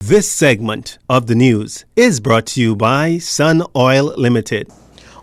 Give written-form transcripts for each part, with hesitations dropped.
This segment of the news is brought to you by Sun Oil Limited.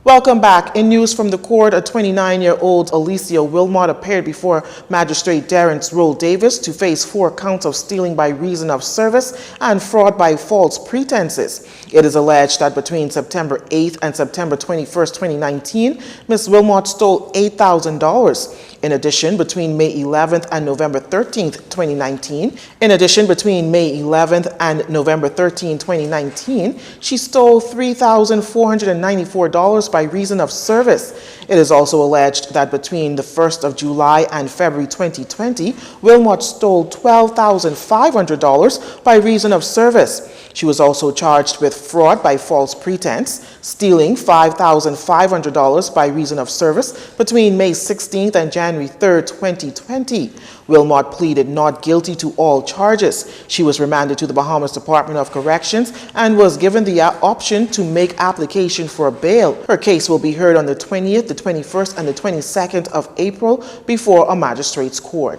Welcome back. In news from the court, a 29-year-old Alicia Wilmot appeared before Magistrate Darren Roll Davis to face 4 counts of stealing by reason of service and fraud by false pretenses. It is alleged that between September 8th and September 21st, 2019, Ms. Wilmot stole $8,000. In addition, between May 11th and November 13th, 2019, she stole $3,494 by reason of service. It is also alleged that between the 1st of July and February 2020, Wilmot stole $12,500 by reason of service. She was also charged with fraud by false pretense, stealing $5,500 by reason of service between May 16th and January 3rd, 2020. Wilmot pleaded not guilty to all charges. She was remanded to the Bahamas Department of Corrections and was given the option to make application for bail. Her case will be heard on the 20th, the 21st, and the 22nd of April before a magistrate's court.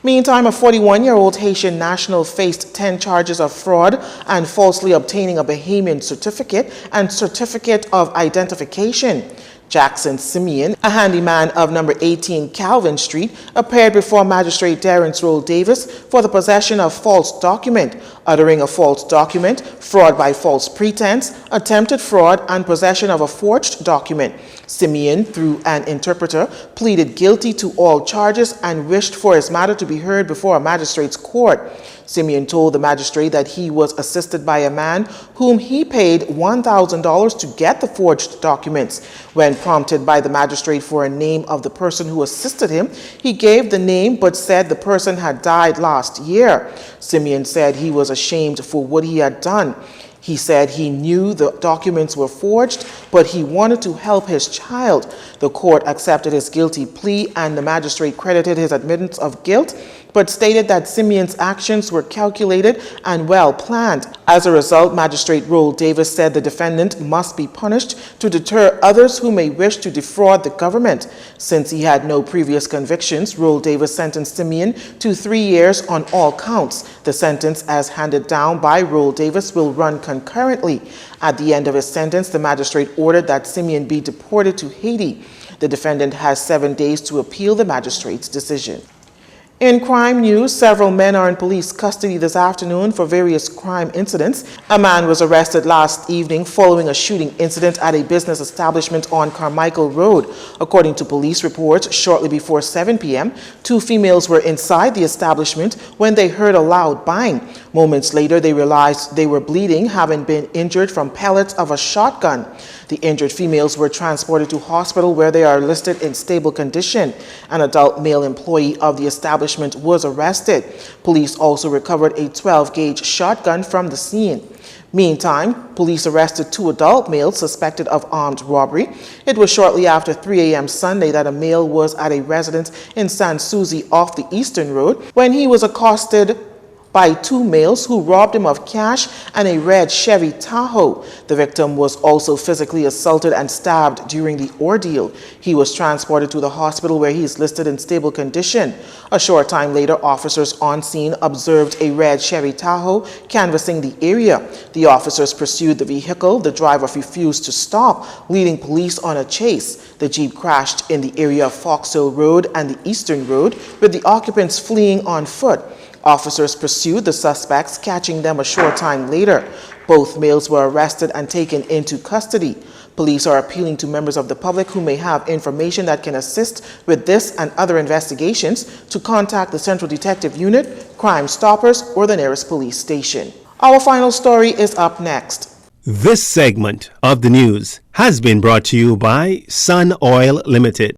Meantime, a 41-year-old Haitian national faced 10 charges of fraud and falsely obtaining a Bahamian certificate and certificate of identification. Jackson Simeon, a handyman of number 18 Calvin Street, appeared before Magistrate Darren Roll Davis for the possession of false document, uttering a false document, fraud by false pretense, attempted fraud, and possession of a forged document. Simeon, through an interpreter, pleaded guilty to all charges and wished for his matter to be heard before a magistrate's court. Simeon told the magistrate that he was assisted by a man whom he paid $1,000 to get the forged documents. When prompted by the magistrate for a name of the person who assisted him, he gave the name but said the person had died last year. Simeon said he was ashamed for what he had done. He said he knew the documents were forged, but he wanted to help his child. The court accepted his guilty plea and the magistrate credited his admittance of guilt, but stated that Simeon's actions were calculated and well planned. As a result, Magistrate Roll Davis said the defendant must be punished to deter others who may wish to defraud the government. Since he had no previous convictions, Roll Davis sentenced Simeon to 3 years on all counts. The sentence, as handed down by Roll Davis, will run concurrently. At the end of his sentence, the magistrate ordered that Simeon be deported to Haiti. The defendant has 7 days to appeal the magistrate's decision. In crime news, several men are in police custody this afternoon for various crime incidents. A man was arrested last evening following a shooting incident at a business establishment on Carmichael Road. According to police reports, shortly before 7 p.m., 2 females were inside the establishment when they heard a loud bang. Moments later, they realized they were bleeding, having been injured from pellets of a shotgun. The injured females were transported to hospital where they are listed in stable condition. An adult male employee of the establishment was arrested. Police also recovered a 12-gauge shotgun from the scene. Meantime, police arrested 2 adult males suspected of armed robbery. It was shortly after 3 a.m. Sunday that a male was at a residence in San Suzy off the Eastern Road when he was accosted by 2 males who robbed him of cash and a red Chevy Tahoe. The victim was also physically assaulted and stabbed during the ordeal. He was transported to the hospital where he is listed in stable condition. A short time later, officers on scene observed a red Chevy Tahoe canvassing the area. The officers pursued the vehicle. The driver refused to stop, leading police on a chase. The Jeep crashed in the area of Fox Hill Road and the Eastern Road, with the occupants fleeing on foot. Officers pursued the suspects, catching them a short time later. Both males were arrested and taken into custody. Police are appealing to members of the public who may have information that can assist with this and other investigations to contact the Central Detective Unit, Crime Stoppers, or the nearest police station. Our final story is up next. This segment of the news has been brought to you by Sun Oil Limited.